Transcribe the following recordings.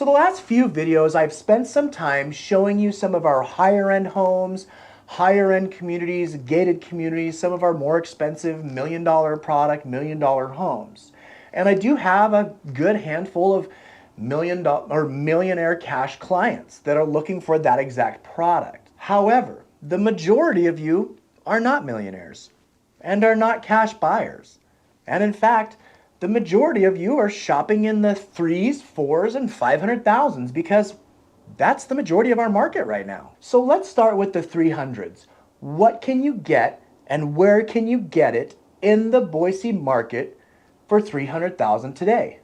So the last few videos, I've spent some time showing you some of our higher end homes, higher end communities, gated communities, some of our more expensive $1 million product, $1 million homes. And I do have a good handful of $1 million or millionaire cash clients that are looking for that exact product. However, the majority of you are not millionaires and are not cash buyers. And in fact, the majority of you are shopping in the threes, fours, and 500,000s because that's the majority of our market right now. So let's start with the 300s. What can you get and where can you get it in the Boise market for 300,000 today?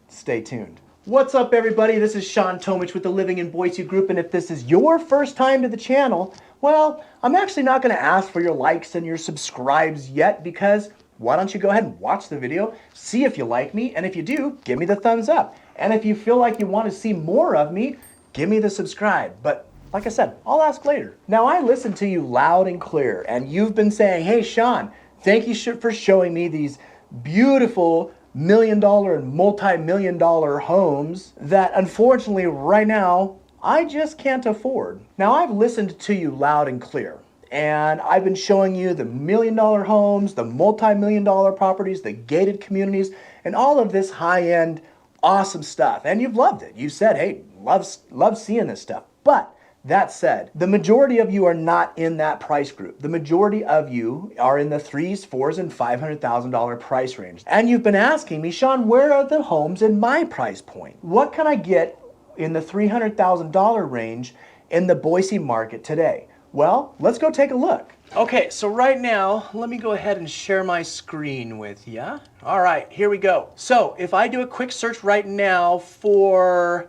Stay tuned. What's up, everybody? This is Sean Tomich with the Living in Boise group, and if this is your first time to the channel, well, I'm actually not going to ask for your likes and your subscribes yet, because why don't you go ahead and watch the video, see if you like me, and if you do, give me the thumbs up. And if you feel like you want to see more of me, give me the subscribe. But like I said, I'll ask later. Now, I listen to you loud and clear, and you've been saying, hey, Sean, thank you for showing me these beautiful $1 million and multi-million dollar homes that unfortunately right now I just can't afford. Now, I've listened to you loud and clear, and I've been showing you the $1 million homes, the multi-million dollar properties, the gated communities, and all of this high-end awesome stuff. And you've loved it. You said, hey, love seeing this stuff. But that said, the majority of you are not in that price group. The majority of you are in the threes, fours, and $500,000 price range. And you've been asking me, Sean, where are the homes in my price point? What can I get in the $300,000 range in the Boise market today? Well, let's go take a look. Okay, so right now, let me go ahead and share my screen with you. All right, here we go. So if I do a quick search right now for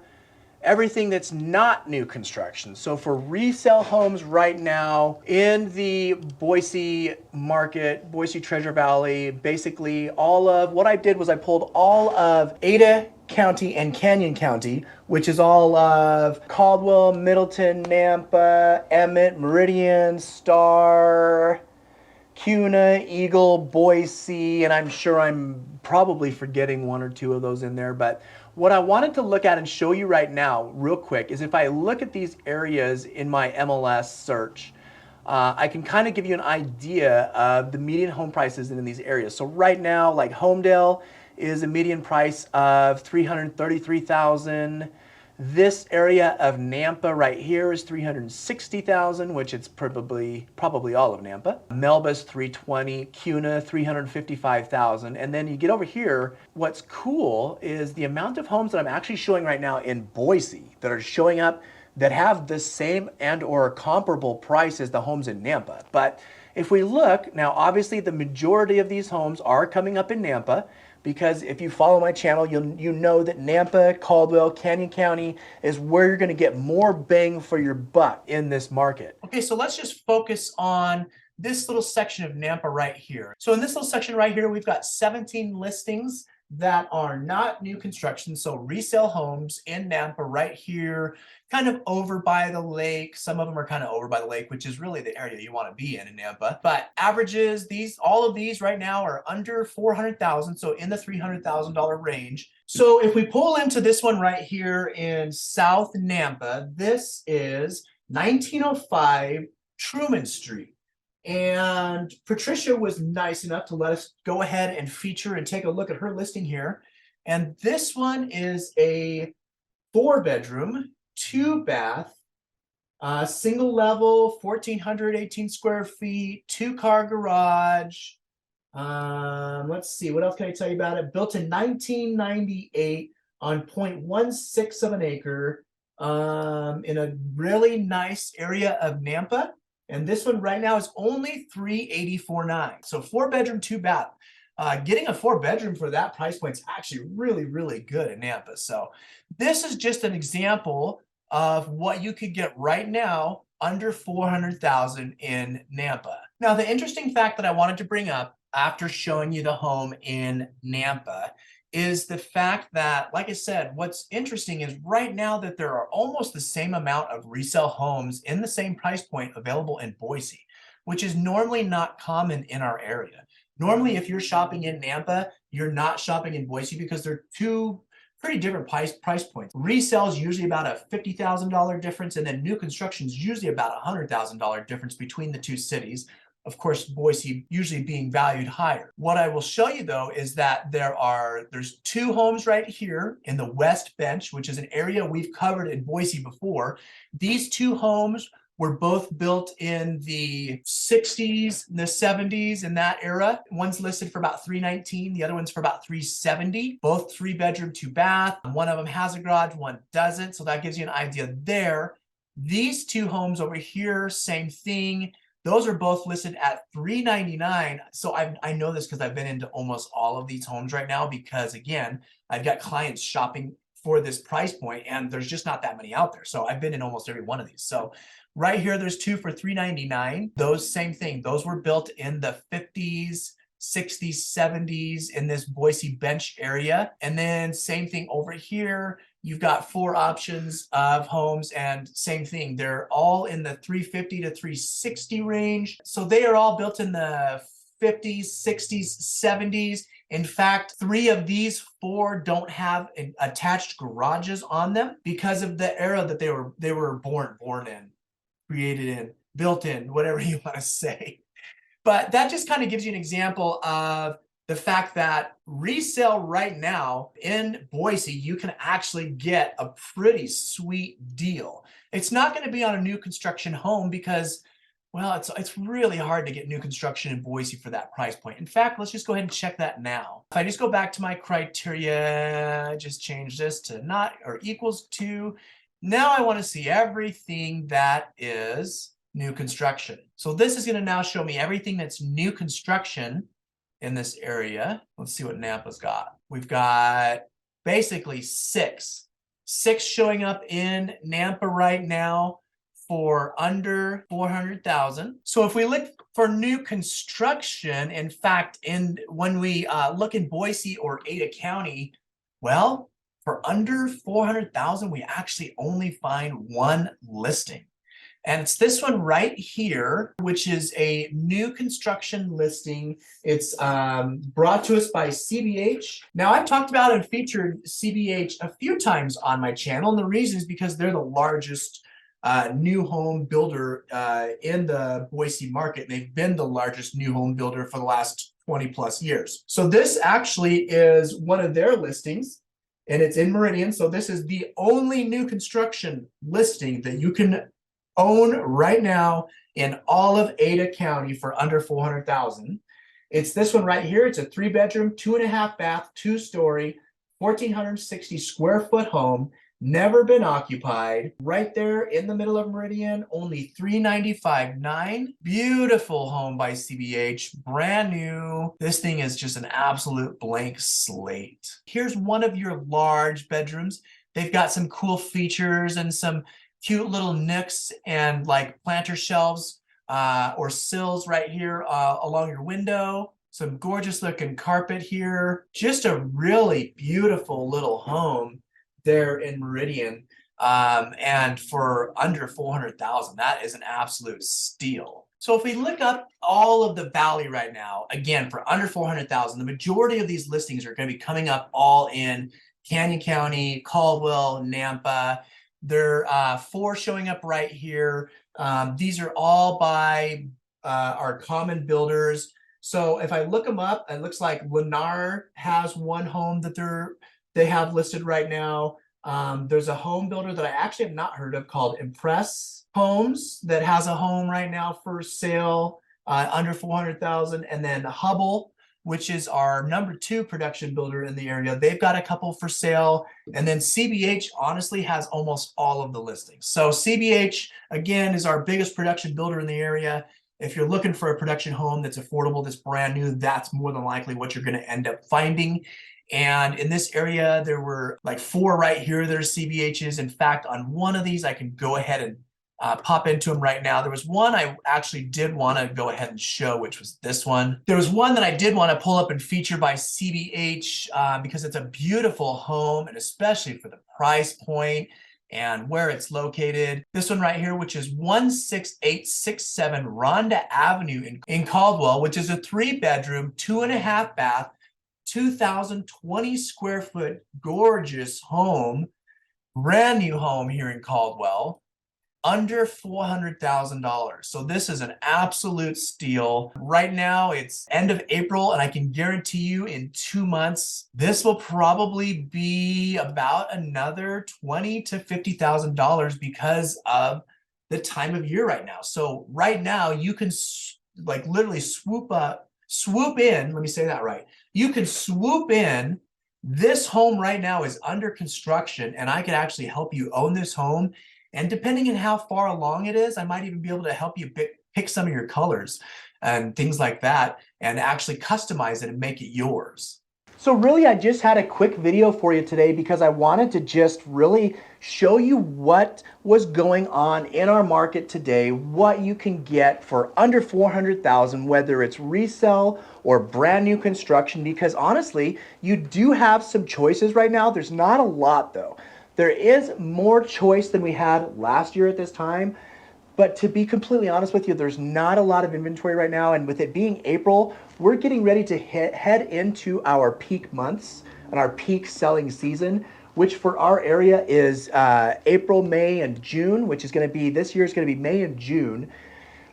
everything that's not new construction. So for resale homes right now in the Boise market, Boise Treasure Valley, basically all of what I did was I pulled all of Ada County and Canyon County, which is all of Caldwell, Middleton, Nampa, Emmett, Meridian, Star, Kuna, Eagle, Boise, and I'm sure I'm probably forgetting one or two of those in there. But what I wanted to look at and show you right now real quick is if I look at these areas in my MLS search, I can kind of give you an idea of the median home prices in these areas. So right now, like Homedale is a median price of $333,000. This area of Nampa right here is $360,000, which it's probably all of Nampa. Melba's $320,000, Kuna $355,000, and then you get over here. What's cool is the amount of homes that I'm actually showing right now in Boise that are showing up that have the same and or comparable price as the homes in Nampa. But if we look now, obviously the majority of these homes are coming up in Nampa, because if you follow my channel, you know that Nampa, Caldwell, Canyon County is where you're going to get more bang for your buck in this market. Okay, so let's just focus on this little section of Nampa right here. So in this little section right here, we've got 17 listings that are not new construction, so resale homes in Nampa right here, kind of over by the lake. Some of them are kind of over by the lake, which is really the area you want to be in Nampa. But averages, all of these right now are under 400,000, so in the $300,000 range. So if we pull into this one right here in South Nampa, this is 1905 Truman Street. And Patricia was nice enough to let us go ahead and feature and take a look at her listing here. And this one is a 4-bedroom, 2-bath, single level, 1,418 square feet, 2-car garage. Let's see, what else can I tell you about it? Built in 1998 on 0.16 of an acre, in a really nice area of Nampa. And this one right now is only $384,900. So 4-bedroom, 2-bath. Getting a 4-bedroom for that price point is actually really, really good in Nampa. So this is just an example of what you could get right now under 400,000 in Nampa. Now, the interesting fact that I wanted to bring up after showing you the home in Nampa is the fact that, like I said, what's interesting is right now that there are almost the same amount of resale homes in the same price point available in Boise, which is normally not common in our area. Normally, if you're shopping in Nampa, you're not shopping in Boise because they're two pretty different price points. Resale is usually about a $50,000 difference, and then new construction is usually about a $100,000 difference between the two cities. Of course, Boise usually being valued higher. What I will show you though is that there's two homes right here in the West Bench, which is an area we've covered in Boise before. These two homes were both built in the 60s and the 70s, in that era. One's listed for about $319, the other one's for about $370. Both 3-bedroom, 2-bath. One of them has a garage, one doesn't. So that gives you an idea there. These two homes over here, same thing. Those are both listed at $399. So I know this because I've been into almost all of these homes right now, because again, I've got clients shopping for this price point and there's just not that many out there. So I've been in almost every one of these. So right here, there's two for $399. Those, same thing. Those were built in the 50s, 60s, 70s in this Boise Bench area. And then same thing over here. You've got 4 options of homes, and same thing. They're all in the 350 to 360 range. So they are all built in the 50s, 60s, 70s. In fact, 3 of these 4 don't have attached garages on them because of the era that they were born in, created in, built in, whatever you want to say. But that just kind of gives you an example of the fact that resale right now in Boise, you can actually get a pretty sweet deal. It's not going to be on a new construction home because, well, it's really hard to get new construction in Boise for that price point. In fact, let's just go ahead and check that now. If I just go back to my criteria, just change this to not or equals to. Now I want to see everything that is new construction. So this is going to now show me everything that's new construction in this area. Let's see what Nampa's got. We've got basically 6 showing up in Nampa right now for under 400,000. So if we look for new construction, in fact, when we look in Boise or Ada County, well, for under 400,000, we actually only find 1 listing. And it's this one right here, which is a new construction listing. It's brought to us by CBH. Now, I've talked about and featured CBH a few times on my channel, and the reason is because they're the largest new home builder in the Boise market. They've been the largest new home builder for the last 20 plus years. So this actually is one of their listings, and it's in Meridian. So this is the only new construction listing that you can own right now in all of Ada County for under 400,000. It's this one right here. It's a 3-bedroom, 2.5-bath, 2-story, 1,460 square foot home. Never been occupied. Right there in the middle of Meridian, only $395,900. Beautiful home by CBH, brand new. This thing is just an absolute blank slate. Here's one of your large bedrooms. They've got some cool features and some cute little nooks and like planter shelves or sills right here along your window. Some gorgeous looking carpet here. Just a really beautiful little home there in Meridian. And for under 400,000, that is an absolute steal. So if we look up all of the valley right now, again, for under 400,000, the majority of these listings are going to be coming up all in Canyon County, Caldwell, Nampa. There are 4 showing up right here. These are all by our common builders. So if I look them up, it looks like Lennar has 1 home that they have listed right now. There's a home builder that I actually have not heard of called Impress Homes that has a home right now for sale under 400,000. And then Hubble, which is our number 2 production builder in the area. They've got a couple for sale. And then CBH honestly has almost all of the listings. So CBH, again, is our biggest production builder in the area. If you're looking for a production home that's affordable, that's brand new, that's more than likely what you're going to end up finding. And in this area, there were like 4 right here that are CBHs. In fact, on one of these, I can go ahead and pop into them right now. There was one I actually did want to go ahead and show, which was this one. There was one that I did want to pull up and feature by CBH because it's a beautiful home, and especially for the price point and where it's located. This one right here, which is 16867 Rhonda Avenue in Caldwell, which is a 3-bedroom, 2.5-bath, 2,020 square foot, gorgeous home, brand new home here in Caldwell, under $400,000. So this is an absolute steal. Right now it's end of April, and I can guarantee you in 2 months, this will probably be about another $20,000 to $50,000 because of the time of year right now. So right now you can like literally swoop in, let me say that right. You can swoop in. This home right now is under construction, and I could actually help you own this home. And depending on how far along it is, I might even be able to help you pick some of your colors and things like that, and actually customize it and make it yours. So really, I just had a quick video for you today because I wanted to just really show you what was going on in our market today, what you can get for under $400,000, whether it's resale or brand new construction, because honestly, you do have some choices right now. There's not a lot though. There is more choice than we had last year at this time, but to be completely honest with you, there's not a lot of inventory right now, and with it being April, we're getting ready to head into our peak months and our peak selling season, which for our area is April, May, and June, which is going to be, this year is going to be May and June.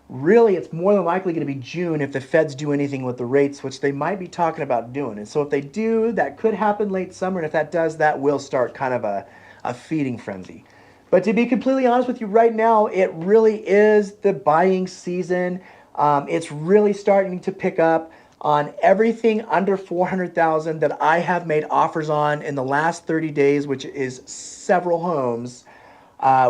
Really, it's more than likely going to be June if the feds do anything with the rates, which they might be talking about doing. And so if they do, that could happen late summer, and if that does, that will start kind of a feeding frenzy. But to be completely honest with you right now, it really is the buying season. It's really starting to pick up on everything under $400,000 that I have made offers on in the last 30 days, which is several homes.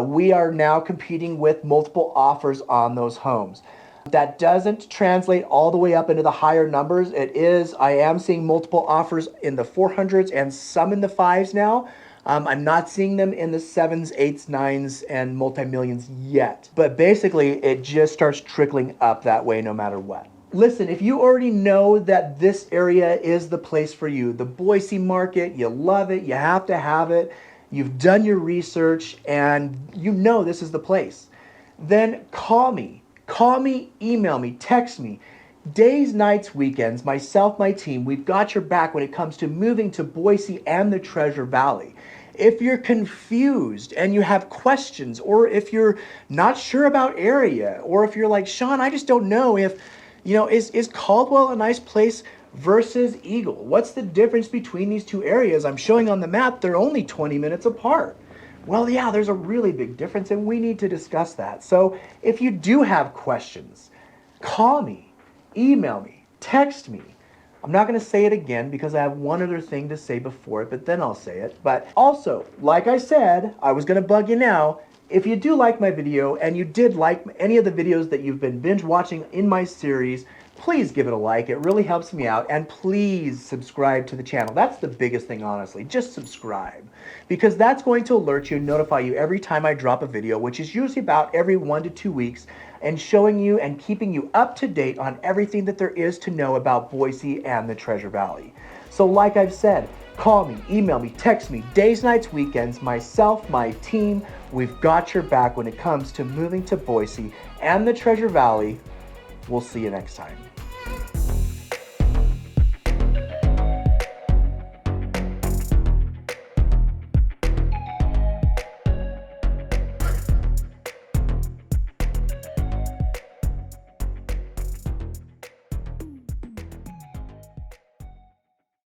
We are now competing with multiple offers on those homes. That doesn't translate all the way up into the higher numbers. I am seeing multiple offers in the 400s and some in the 5s now. I'm not seeing them in the 7s, 8s, 9s, and multi-millions yet. But basically, it just starts trickling up that way no matter what. Listen, if you already know that this area is the place for you, the Boise market, you love it, you have to have it, you've done your research, and you know this is the place, then call me, email me, text me. Days, nights, weekends, myself, my team, we've got your back when it comes to moving to Boise and the Treasure Valley. If you're confused and you have questions, or if you're not sure about area, or if you're like, Sean, I just don't know if, is Caldwell a nice place versus Eagle? What's the difference between these two areas? I'm showing on the map, they're only 20 minutes apart. Well, yeah, there's a really big difference, and we need to discuss that. So if you do have questions, call me, email me, text me. I'm not going to say it again because I have one other thing to say before it, but then I'll say it. But also, like I said, I was going to bug you now. If you do like my video and you did like any of the videos that you've been binge watching in my series, please give it a like. It really helps me out. And please subscribe to the channel. That's the biggest thing, honestly. Just subscribe, because that's going to alert you and notify you every time I drop a video, which is usually about every 1 to 2 weeks, and showing you and keeping you up to date on everything that there is to know about Boise and the Treasure Valley. So like I've said, call me, email me, text me, days, nights, weekends, myself, my team, we've got your back when it comes to moving to Boise and the Treasure Valley. We'll see you next time.